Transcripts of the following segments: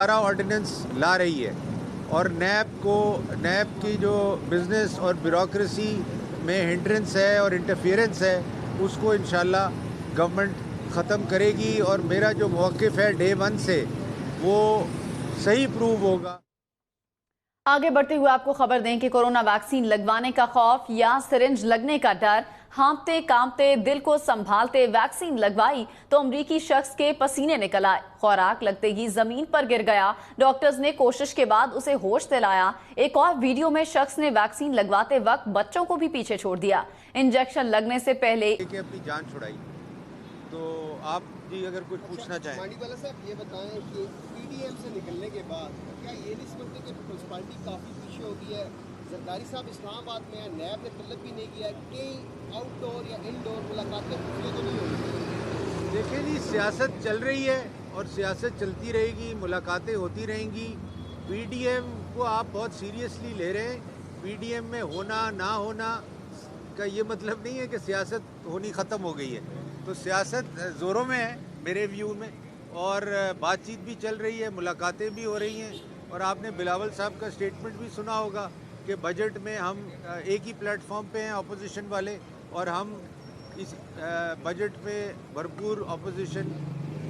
सारा ऑर्डिनेंस ला रही है और नैब की जो बिज़नेस और ब्यूरोक्रेसी में हिंड्रेंस है और इंटरफियरेंस है उसको इंशाल्लाह गवर्नमेंट ख़त्म करेगी और मेरा जो मौक़िफ़ है डे वन से वो सही प्रूव होगा। आगे बढ़ते हुए आपको खबर दें कि कोरोना वैक्सीन लगवाने का खौफ या सिरिंज लगने का डर, हाँफते कांपते दिल को संभालते वैक्सीन लगवाई तो अमरीकी शख्स के पसीने निकल आए। खुराक लगते ही जमीन पर गिर गया। डॉक्टर्स ने कोशिश के बाद उसे होश दिलाया। एक और वीडियो में शख्स ने वैक्सीन लगवाते वक्त बच्चों को भी पीछे छोड़ दिया। इंजेक्शन लगने से पहले अपनी जान छुड़ाई। तो आप जी अगर कुछ पूछना चाहें। मांडीवाला साहब ये बताएं कि पीडीएम से निकलने के बाद क्या ये नहीं समझते कि पीपल्स पार्टी काफ़ी पीछे हो गई है? जरदारी साहब इस्लामाबाद में है, नैब ने तलब भी नहीं किया, कहीं आउटडोर या इनडोर मुलाकातें खुफिया तो नहीं हो रही? देखिए जी, सियासत चल रही है और सियासत चलती रहेगी, मुलाकातें होती रहेंगी। पीडीएम को आप बहुत सीरियसली ले रहे हैं। पीडीएम में होना ना होना का ये मतलब नहीं है कि सियासत होनी ख़त्म हो गई है। तो सियासत ज़ोरों में है मेरे व्यू में, और बातचीत भी चल रही है, मुलाकातें भी हो रही हैं। और आपने बिलावल साहब का स्टेटमेंट भी सुना होगा कि बजट में हम एक ही प्लेटफॉर्म पे हैं अपोजिशन वाले, और हम इस बजट पे भरपूर अपोजिशन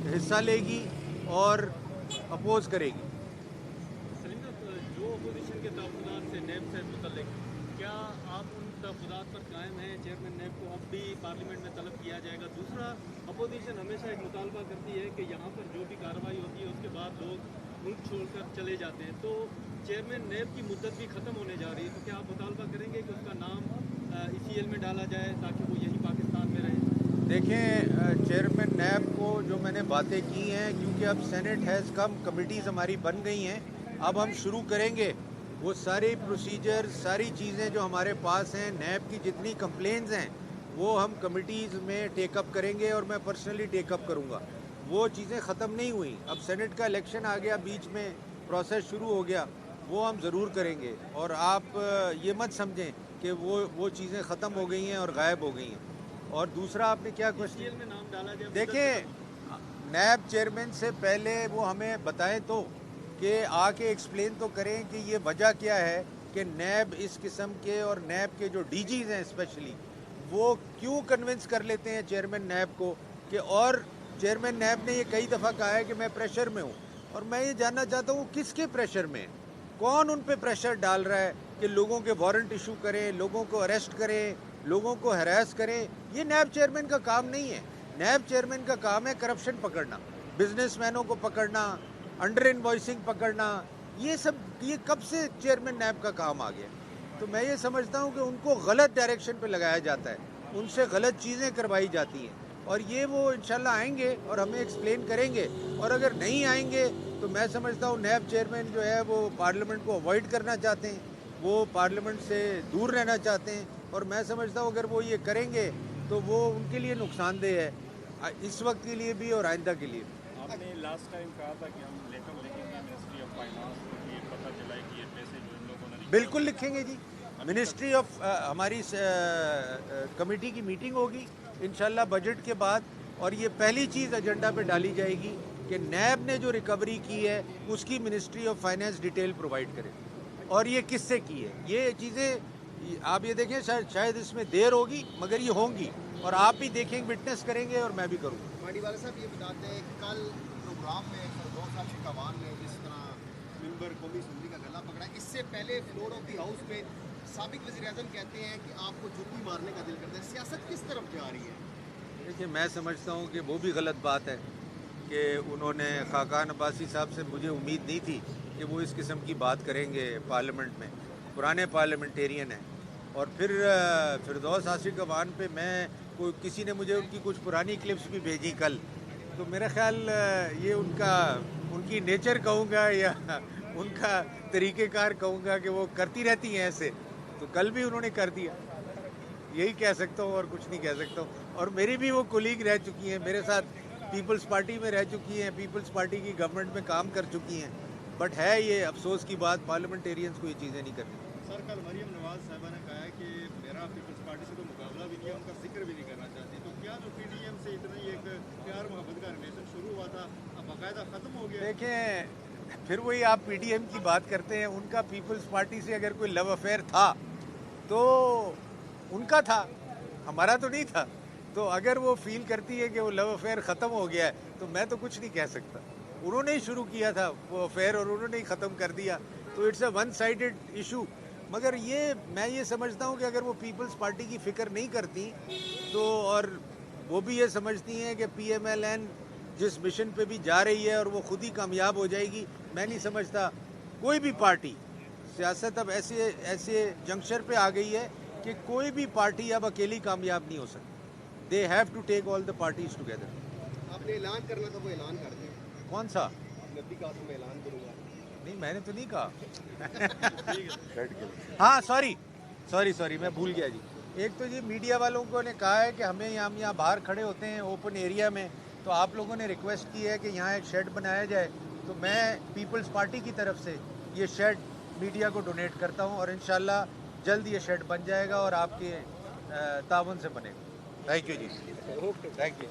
हिस्सा लेगी और अपोज करेगी। सलीम साहब, जो अपोजिशन के तहफ़्फ़ुज़ात से नैब से मुतल्लिक, क्या आप उन तहफ़्फ़ुज़ात पर कायम हैं? चेयरमैन नैब को अब भी पार्लियामेंट में तलब किया जाएगा। दूसरा, अपोजिशन हमेशा एक मुतालबा करती है कि यहाँ पर जो भी कार्रवाई होती है उसके बाद लोग मुल्क छोड़कर चले जाते हैं, तो चेयरमैन नैब की मुद्दत भी ख़त्म होने जा रही है, तो क्या आप मुतालबा करेंगे कि उसका नाम ECL में डाला जाए ताकि वो यहीं पाकिस्तान में रहे? देखें, चेयरमैन नैब को जो मैंने बातें की हैं, क्योंकि अब सेनेट हैज़ कम, कमिटीज़ हमारी बन गई हैं, अब हम शुरू करेंगे वो सारे प्रोसीजर, सारी चीज़ें जो हमारे पास हैं, नैब की जितनी कंप्लेंट्स हैं वो हम कमिटीज़ में टेकअप करेंगे और मैं पर्सनली टेकअप करूँगा। वो चीज़ें ख़त्म नहीं हुई। अब सेनेट का इलेक्शन आ गया, बीच में प्रोसेस शुरू हो गया, वो हम ज़रूर करेंगे। और आप ये मत समझें कि वो चीज़ें ख़त्म हो गई हैं और गायब हो गई हैं। और दूसरा आपने क्या क्वेश्चन? ECL में नाम डाला जाए? देखें, नैब चेयरमैन से पहले वो हमें बताएं तो, कि आके एक्सप्लेन तो करें कि ये वजह क्या है कि नैब इस किस्म के, और नैब के जो डीजीज हैं स्पेशली, वो क्यों कन्विंस कर लेते हैं चेयरमैन नैब को कि, और चेयरमैन नैब ने ये कई दफ़ा कहा है कि मैं प्रेशर में हूँ, और मैं ये जानना चाहता हूँ किसके प्रेशर में, कौन उन पे प्रेशर डाल रहा है कि लोगों के वारंट इशू करें, लोगों को अरेस्ट करें, लोगों को हरास करें। ये नैब चेयरमैन का काम नहीं है। नैब चेयरमैन का काम है करप्शन पकड़ना, बिजनेसमैनों को पकड़ना, अंडर इनवॉइसिंग पकड़ना। ये सब, ये कब से चेयरमैन नैब का काम आ गया? तो मैं ये समझता हूँ कि उनको गलत डायरेक्शन पे लगाया जाता है, उनसे गलत चीज़ें करवाई जाती हैं, और ये वो इंशाल्लाह आएंगे और हमें एक्सप्लेन करेंगे। और अगर नहीं आएंगे तो मैं समझता हूँ नैब चेयरमैन जो है वो पार्लियामेंट को अवॉइड करना चाहते हैं, वो पार्लियामेंट से दूर रहना चाहते हैं, और मैं समझता हूँ अगर वो ये करेंगे तो वो उनके लिए नुकसानदेह है, इस वक्त के लिए भी और आइंदा के लिए भी। आपने लास्ट टाइम कहा था कि हम लेटर लिखेंगे मिनिस्ट्री ऑफ फाइनेंस को, कि पता चला है कि ये पैसे जो इन लोगों ने बिल्कुल लिखेंगे जी। मिनिस्ट्री ऑफ हमारी कमेटी की मीटिंग होगी इंशाल्लाह बजट के बाद, और ये पहली चीज़ एजेंडा पे डाली जाएगी कि नैब ने जो रिकवरी की है उसकी ministry of finance detail provide करे, और ये किससे की है। ये चीज़ें आप ये देखें, शायद इसमें देर होगी मगर ये होंगी, और आप भी देखेंगे, विटनेस करेंगे, और मैं भी करूँगा। मांडीवाला साहब ये बताते हैं, कल प्रोग्राम में फिरदौस साहब कवान ने जिस तरह मेंबर कौमी असम्बली का गला पकड़ा, इससे पहले फ्लोर ऑफ द हाउस में साबिक वज़ीर-ए-आज़म कहते हैं कि आपको जुत्ती मारने का दिल करता है। सियासत किस तरफ जा रही है? देखिए, मैं समझता हूँ कि वो भी गलत बात है कि उन्होंने, खाकान अब्बासी साहब से मुझे उम्मीद नहीं थी कि वो इस किस्म की बात करेंगे पार्लियामेंट में। पुराने पार्लियामेंटेरियन हैं। और फिर फिरदौस आशिक अवान पे किसी ने मुझे उनकी कुछ पुरानी क्लिप्स भी भेजी कल, तो मेरा ख्याल ये उनकी नेचर कहूँगा या उनका तरीक़ेकार कहूँगा कि वो करती रहती हैं ऐसे, तो कल भी उन्होंने कर दिया, यही कह सकता हूँ और कुछ नहीं कह सकता हूँ। और मेरी भी वो कोलीग रह चुकी हैं, मेरे साथ पीपल्स पार्टी में रह चुकी हैं, पीपल्स पार्टी की गवर्नमेंट में काम कर चुकी हैं, बट है ये अफसोस की बात, पार्लियामेंटेरियंस को ये चीज़ें नहीं करनी। सर, कल मरियम नवाज साहबा ने कहा है कि मेरा पीपल्स पार्टी से तो मुकाबला भी नहीं है, उनका जिक्र भी नहीं करना चाहती, तो क्या जो पीडीएम से इतनी एक प्यार मोहब्बत का रिलेशन शुरू हुआ था अब बाकायदा ख़त्म हो गया? देखें, फिर वही आप पीडीएम की बात करते हैं, उनका पीपल्स पार्टी से अगर कोई लव अफेयर था तो उनका था, हमारा तो नहीं था। तो अगर वो फील करती है कि वो लव अफेयर ख़त्म हो गया है तो मैं तो कुछ नहीं कह सकता। उन्होंने ही शुरू किया था वो अफेयर और उन्होंने ही ख़त्म कर दिया, तो it's a one sided issue. मगर ये मैं ये समझता हूँ कि अगर वो पीपल्स पार्टी की फ़िक्र नहीं करती तो, और वो भी ये समझती हैं कि पीएमएलएन जिस मिशन पे भी जा रही है और वो खुद ही कामयाब हो जाएगी, मैं नहीं समझता कोई भी पार्टी, सियासत अब ऐसे जंक्शन पे आ गई है कि कोई भी पार्टी अब अकेली कामयाब नहीं हो सकती। They have to take all the parties together. आपने ऐलान करना था, वो ऐलान कर दिया। कौन सा? नबी कासम में ऐलान करूंगा। नहीं, मैंने तो नहीं कहा। हाँ, सॉरी मैं भूल गया जी। एक तो जी मीडिया वालों को ने कहा है कि हमें यहाँ बाहर खड़े होते हैं ओपन एरिया में, तो आप लोगों ने रिक्वेस्ट की है कि यहाँ एक शेड बनाया जाए, तो मैं पीपल्स पार्टी की तरफ से ये शेड मीडिया को डोनेट करता हूँ और इंशाल्लाह जल्द ये शेड बन जाएगा और आपके तावन से बनेगा। Thank you ji, thank you.